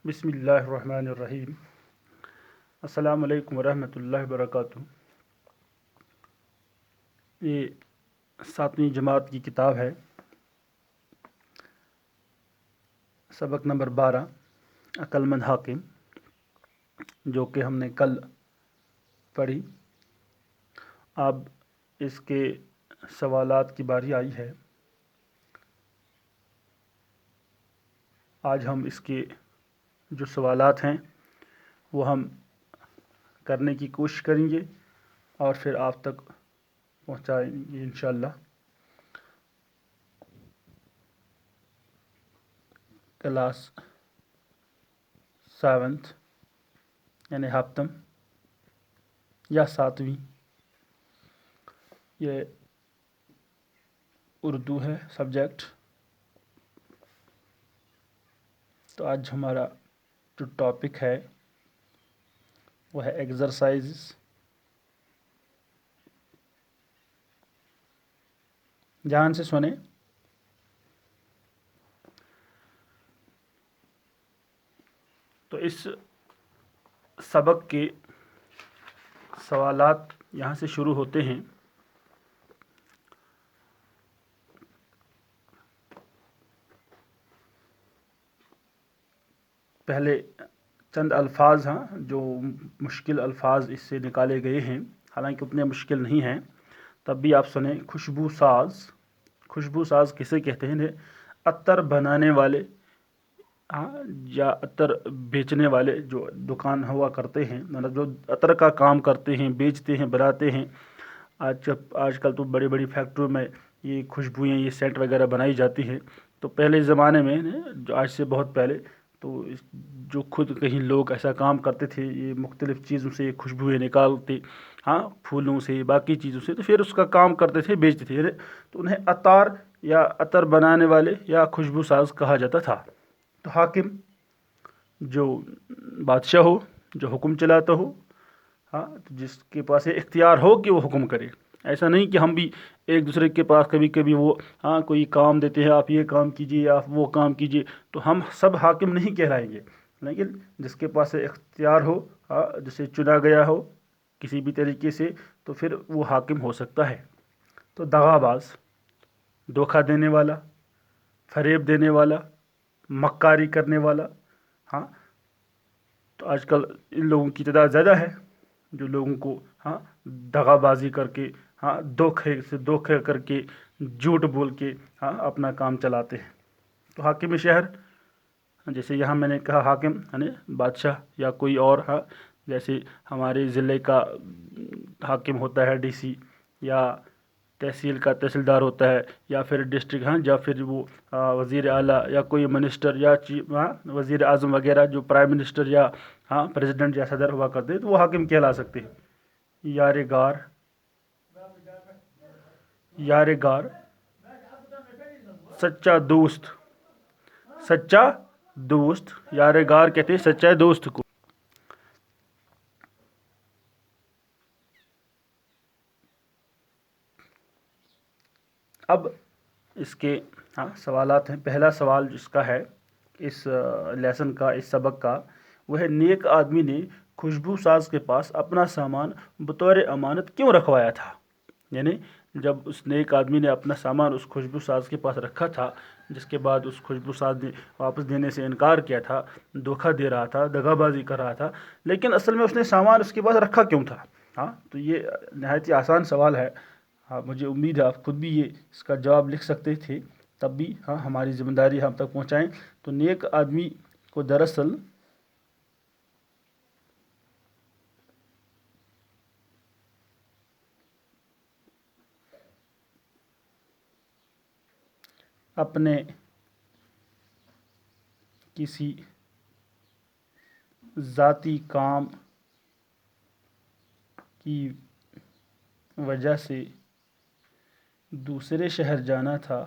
بسم اللہ الرحمن الرحیم۔ السلام علیکم ورحمۃ اللہ وبرکاتہ۔ یہ 7ویں جماعت کی کتاب ہے، سبق نمبر 12 عقل مند حاکم، جو کہ ہم نے کل پڑھی۔ اب اس کے سوالات کی باری آئی ہے۔ آج ہم اس کے جو سوالات ہیں وہ ہم کرنے کی کوشش کریں گے اور پھر آپ تک پہنچائیں گے انشاءاللہ۔ کلاس 7 یعنی ہفتم یا 7ویں، یہ اردو ہے سبجیکٹ۔ تو آج ہمارا جو ٹاپک ہے وہ ہے ایکسرسائز۔ دھیان سے سنیں۔ تو اس سبق کے سوالات یہاں سے شروع ہوتے ہیں۔ پہلے چند الفاظ جو مشکل الفاظ اس سے نکالے گئے ہیں، حالانکہ اتنے مشکل نہیں ہیں، تب بھی آپ سنیں۔ خوشبو ساز، خوشبو ساز کسے کہتے ہیں؟ عطر بنانے والے یا عطر بیچنے والے جو دکان ہوا کرتے ہیں، مطلب جو عطر کا کام کرتے ہیں، بیچتے ہیں، بناتے ہیں۔ آج کل تو بڑی بڑی فیکٹریوں میں یہ خوشبوئیں، یہ سینٹ وغیرہ بنائی جاتی ہیں۔ تو پہلے زمانے میں، جو آج سے بہت پہلے، تو جو خود کہیں لوگ ایسا کام کرتے تھے، یہ مختلف چیزوں سے خوشبوئیں نکالتے، پھولوں سے، باقی چیزوں سے، تو پھر اس کا کام کرتے تھے، بیچتے تھے، تو انہیں عطار یا عطر بنانے والے یا خوشبو ساز کہا جاتا تھا۔ تو حاکم جو بادشاہ ہو، جو حکم چلاتا ہو، جس کے پاس یہ اختیار ہو کہ وہ حکم کرے۔ ایسا نہیں کہ ہم بھی ایک دوسرے کے پاس کبھی کبھی وہ کوئی کام دیتے ہیں، آپ یہ کام کیجئے، آپ وہ کام کیجئے، تو ہم سب حاکم نہیں کہلائیں گے، لیکن جس کے پاس اختیار ہو، جسے چنا گیا ہو کسی بھی طریقے سے، تو پھر وہ حاکم ہو سکتا ہے۔ تو دغا باز، دھوکہ دینے والا، فریب دینے والا، مکاری کرنے والا، تو آج کل ان لوگوں کی تعداد زیادہ ہے، جو لوگوں کو دغا بازی کر کے، دھوکے کر کے، جھوٹ بول کے اپنا کام چلاتے ہیں۔ تو حاکم شہر، جیسے یہاں میں نے کہا حاکم یعنی بادشاہ یا کوئی اور، جیسے ہمارے ضلع کا حاکم ہوتا ہے ڈی سی، یا تحصیل کا تحصیلدار ہوتا ہے، یا پھر ڈسٹرکٹ، یا پھر وہ وزیر اعلیٰ یا کوئی منسٹر یا وزیر اعظم وغیرہ، جو پرائم منسٹر یا پریزیڈنٹ یا صدر ہوا کرتے ہیں، تو وہ حاکم کہلا سکتے ہیں۔ یار غار، یار غار، سچا دوست، سچا دوست، یار غار کہتے ہیں سچا دوست کو۔ اب اس کے سوالات ہیں۔ پہلا سوال جس کا ہے اس لیسن کا، اس سبق کا، وہ ہے نیک آدمی نے خوشبو ساز کے پاس اپنا سامان بطور امانت کیوں رکھوایا تھا؟ یعنی جب اس نیک آدمی نے اپنا سامان اس خوشبو ساز کے پاس رکھا تھا، جس کے بعد اس خوشبو ساز نے واپس دینے سے انکار کیا تھا، دھوکہ دے رہا تھا، دغا بازی کر رہا تھا، لیکن اصل میں اس نے سامان اس کے پاس رکھا کیوں تھا؟ تو یہ نہایت ہی آسان سوال ہے۔ مجھے امید ہے آپ خود بھی اس کا جواب لکھ سکتے تھے، تب بھی ہماری ذمہ داری ہم تک پہنچائیں۔ تو نیک آدمی کو دراصل اپنے کسی ذاتی کام کی وجہ سے دوسرے شہر جانا تھا،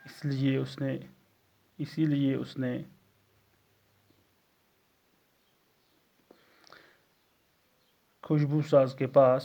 اسی لیے اس نے خوشبو ساز کے پاس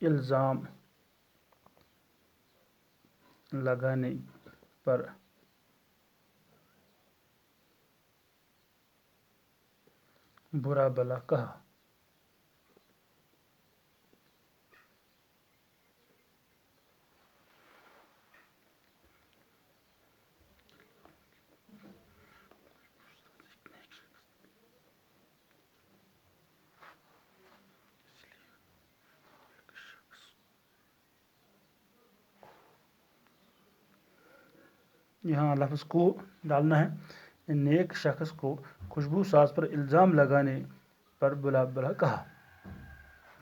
الزام لگانے پر برا بھلا کہا۔ یہاں لفظ کو ڈالنا ہے، نیک شخص کو خوشبو ساز پر الزام لگانے پر برا بھلا کہا۔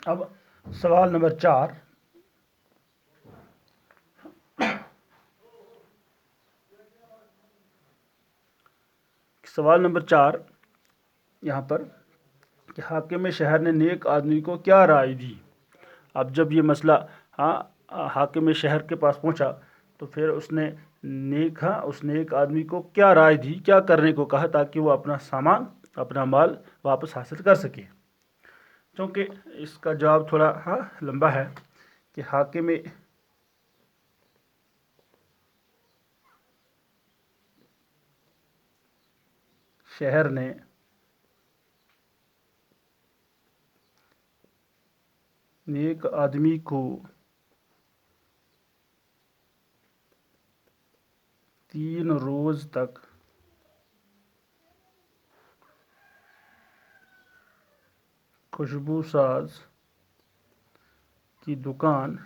اب سوال نمبر 4، یہاں پر کہ حاکم شہر نے نیک آدمی کو کیا رائے دی۔ اب جب یہ مسئلہ حاکم شہر کے پاس پہنچا تو پھر اس نے اس نیک آدمی کو کیا رائے دی، کیا کرنے کو کہا تاکہ وہ اپنا سامان، اپنا مال واپس حاصل کر سکے۔ چونکہ اس کا جواب تھوڑا لمبا ہے کہ حاکم شہر نے نیک آدمی کو 3 روز تک خوشبو ساز کی دکان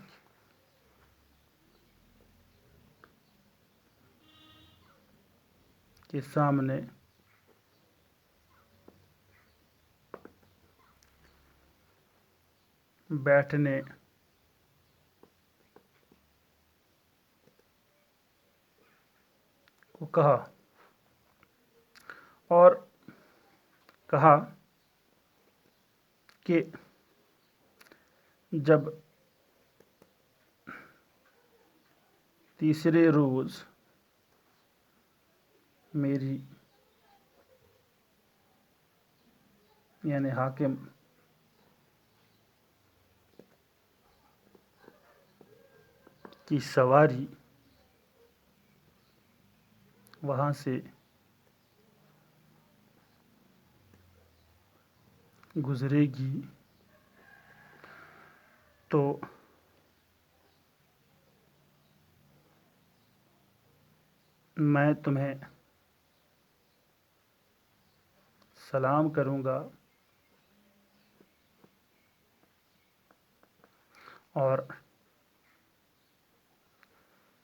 کے سامنے بیٹھنے کو کہا، اور کہا کہ جب تیسرے روز میری یعنی حاکم کی سواری وہاں سے گزرے گی تو میں تمہیں سلام کروں گا اور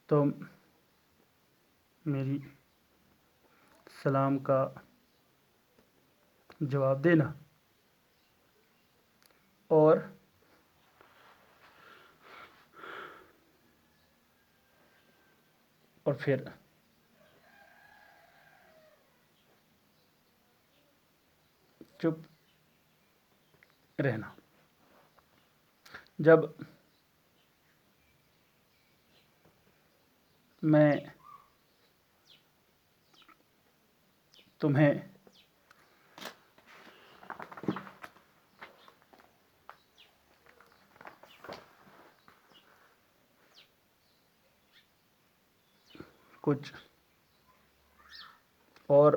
تم میری سلام کا جواب دینا، اور پھر چپ رہنا۔ جب میں تمہیں کچھ اور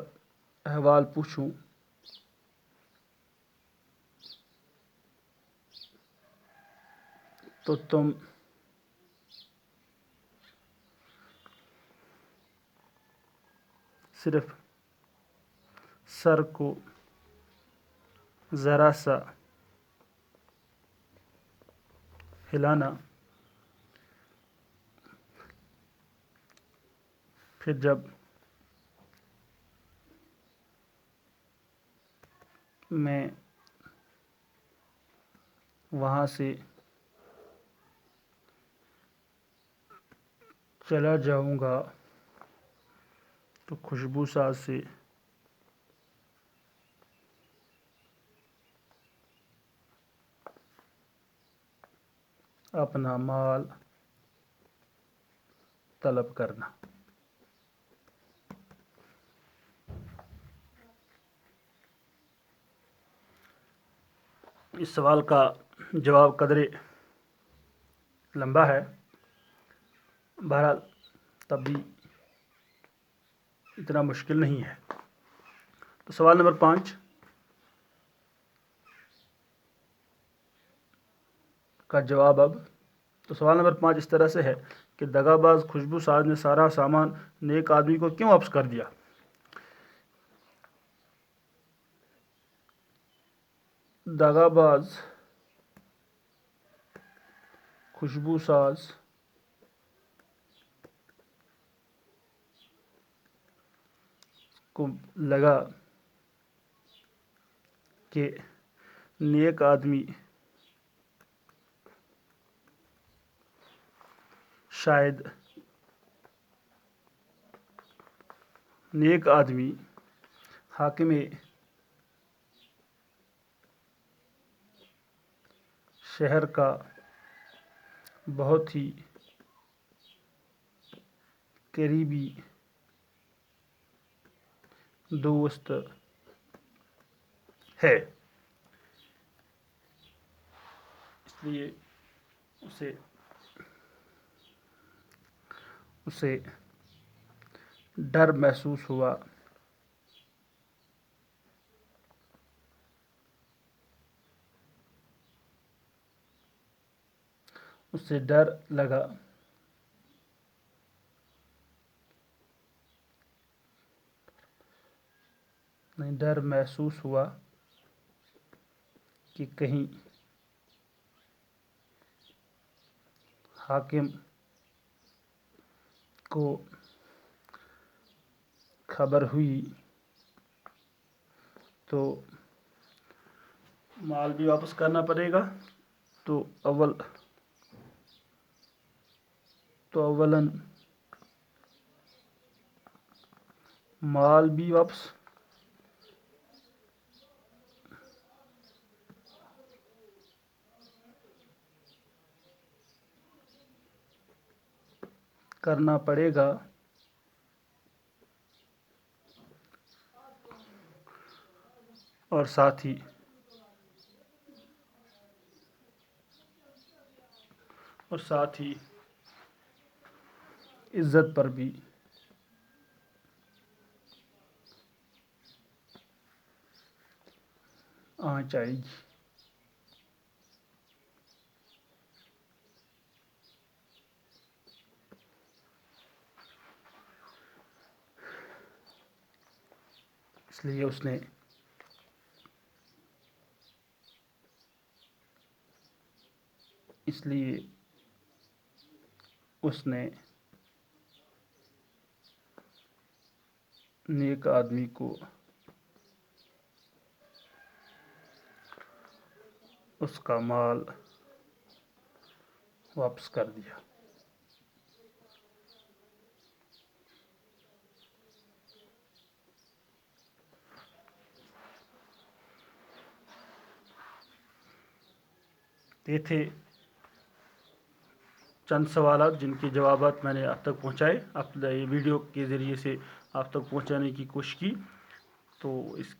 احوال پوچھوں تو تم صرف سر کو ذرا سا ہلانا، پھر جب میں وہاں سے چلا جاؤں گا تو خوشبو ساز سے اپنا مال طلب کرنا۔ اس سوال کا جواب قدرے لمبا ہے، بہرحال تب بھی اتنا مشکل نہیں ہے۔ تو سوال نمبر 5 کا جواب اب، تو سوال نمبر 5 اس طرح سے ہے کہ دغا باز خوشبو ساز نے سارا سامان نیک آدمی کو کیوں واپس کر دیا؟ دغا باز خوشبو ساز کو لگا کہ نیک آدمی شاید حاکم شہر کا بہت ہی قریبی دوست ہے، اس لیے اسے ڈر محسوس ہوا۔ اسے ڈر لگا ڈر محسوس ہوا کہ کہیں حاکم کو خبر ہوئی تو مال بھی واپس کرنا پڑے گا۔ تو اولاً مال بھی واپس کرنا پڑے گا، اور ساتھ ہی عزت پر بھی آنچ آئے گی۔ اس لیے اس نے نیک آدمی کو اس کا مال واپس کر دیا۔ یہ تھے چند سوالات جن کے جوابات میں نے آپ تک پہنچائے، یہ ویڈیو کے ذریعے سے آپ تک پہنچانے کی کوشش کی۔ تو اس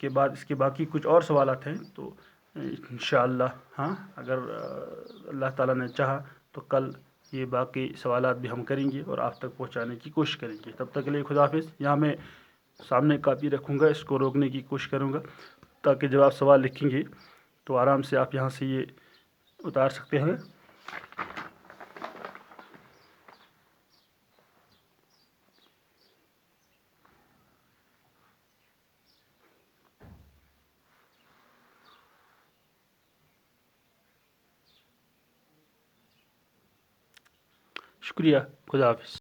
کے باقی کچھ اور سوالات ہیں، تو انشاءاللہ اگر اللہ تعالیٰ نے چاہا تو کل یہ باقی سوالات بھی ہم کریں گے اور آپ تک پہنچانے کی کوشش کریں گے۔ تب تک کے لیے خدا حافظ۔ یہاں میں سامنے کاپی رکھوں گا، اس کو روکنے کی کوشش کروں گا تاکہ جب آپ سوال لکھیں گے تو آرام سے آپ یہاں سے یہ اتار سکتے ہیں۔ شکریہ، خدا حافظ۔